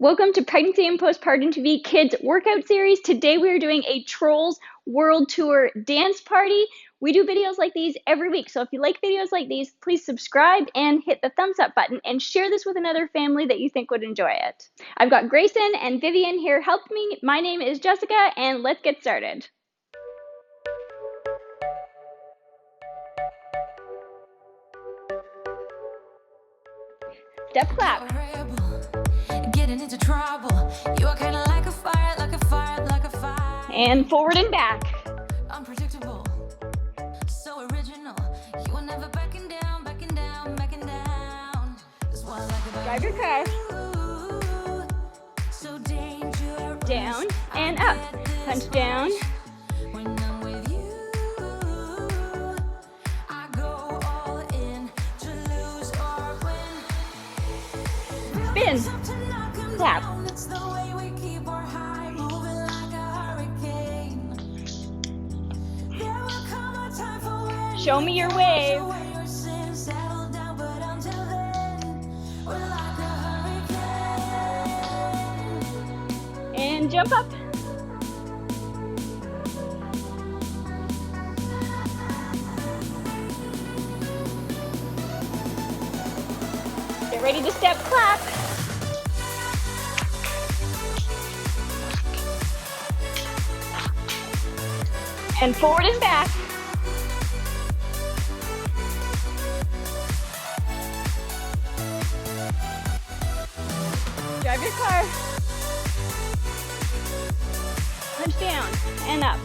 Welcome to Pregnancy and Postpartum TV Kids Workout Series. Today we are doing a Trolls World Tour dance party. We do videos like these every week, so if you like videos like these, please subscribe and hit the thumbs up button and share this with another family that you think would enjoy it. I've got Grayson and Vivian here helping me. My name is Jessica, and let's get started. Step clap. Getting into trouble. You are kind of like a fire, like a fire, like a fire. And forward and back. Unpredictable, so original. You are never backing down, backing down, backing down. That's what I like about drive your car. So dangerous. Down and up. Punch down. When I'm with you, I go all in to lose or win. Spin. Clap. Show me your wave. And jump up. Get ready to step clap. And forward and back. Drive your car. Punch down and up.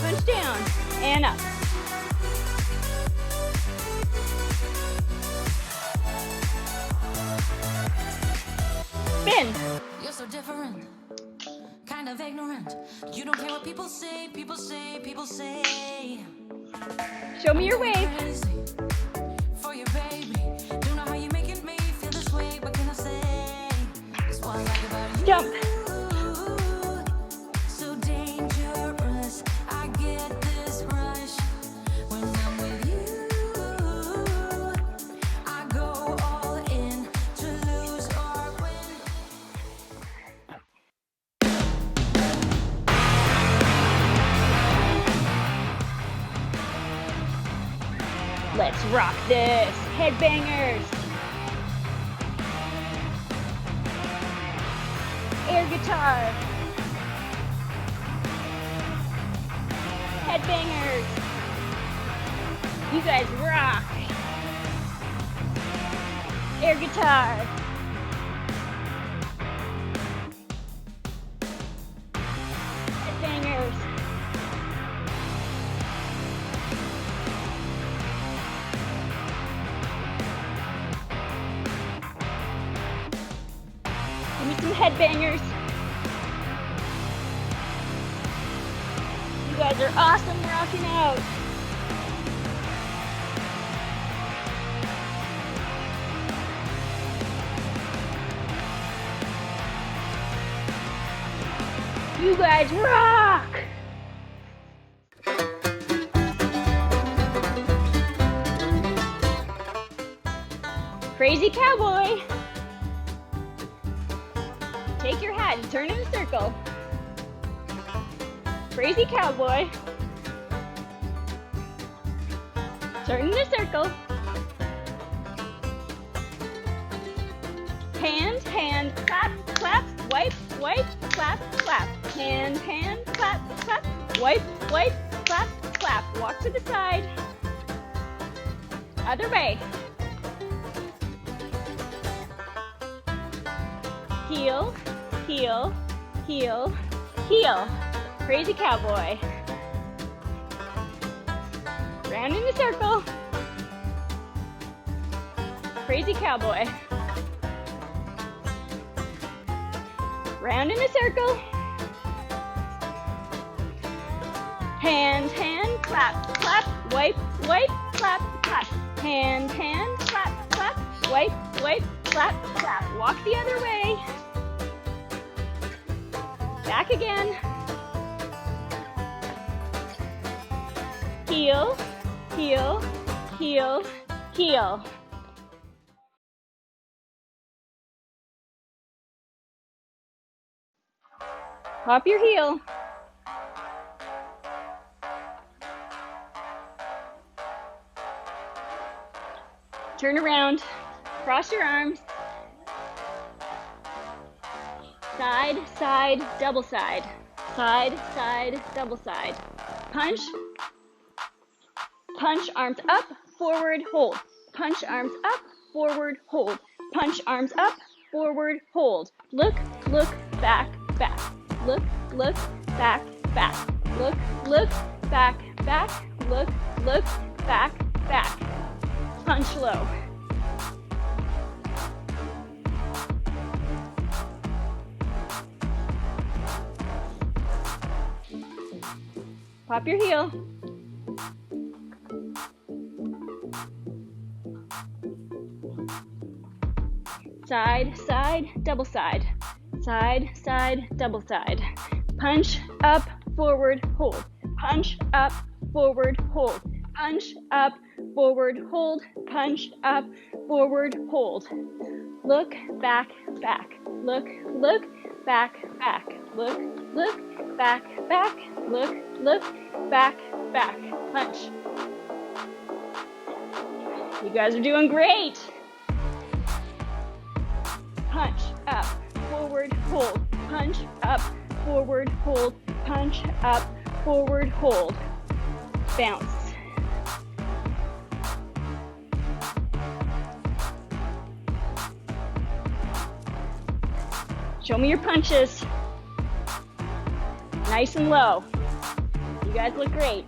Punch down and up. Spin. You're so different. Kind of ignorant. You don't care what people say, people say, people say. Show me your wave. For your baby. Don't know how you making me feel this way. What can I say? That's what I like about you. Jump. So dangerous. I get this rush when I'm with you. I go all in to lose or win. Let's rock this. Headbangers. Air guitar. Headbangers. You guys rock. Air guitar. Headbangers. Give me some headbangers. You guys are awesome rocking out. You guys rock! Crazy cowboy. Take your hat and turn in a circle. Crazy cowboy. Turn in a circle. Hand, hand, clap, clap, wipe, wipe, clap, clap. Hand, hand, clap, clap, wipe, wipe, clap, clap. Walk to the side. Other way. Heel, heel, heel, heel. Crazy cowboy. Round in a circle. Crazy cowboy. Round in a circle. Hand, hand, clap, clap, wipe, wipe, clap, clap. Hand, hand, clap, clap, wipe, wipe, clap, clap. Walk the other way. Back again. Heel, heel, heel, heel. Pop your heel. Turn around, cross your arms. Side, side, double side. Side, side, double side. Punch. Punch, arms up, forward, hold. Punch, arms up, forward, hold. Punch, arms up, forward, hold. Look, look, back, back. Look, look, back, back. Look, look, back, back. Look, look, back, back. Punch low. Pop your heel. Side, side, double side. Side, side, double side. Punch, up, forward, hold. Punch, up, forward, hold. Punch, up, forward, hold. Punch, up, forward, hold. Look, back, back. Look, look, back, back. Look, look, back, back. Look, look, back, back. Punch. You guys are doing great. Punch, up, forward, hold. Punch, up, forward, hold. Punch, up, forward, hold. Bounce. Show me your punches. Nice and low. You guys look great.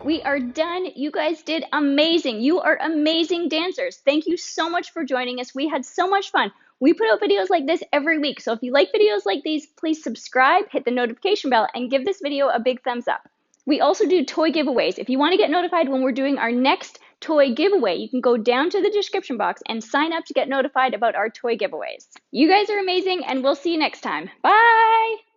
We are done. You guys did amazing. You are amazing dancers. Thank you so much for joining us. We had so much fun. We put out videos like this every week. So if you like videos like these, please subscribe, hit the notification bell, and give this video a big thumbs up. We also do toy giveaways. If you want to get notified when we're doing our next toy giveaway, you can go down to the description box and sign up to get notified about our toy giveaways. You guys are amazing, and we'll see you next time. Bye!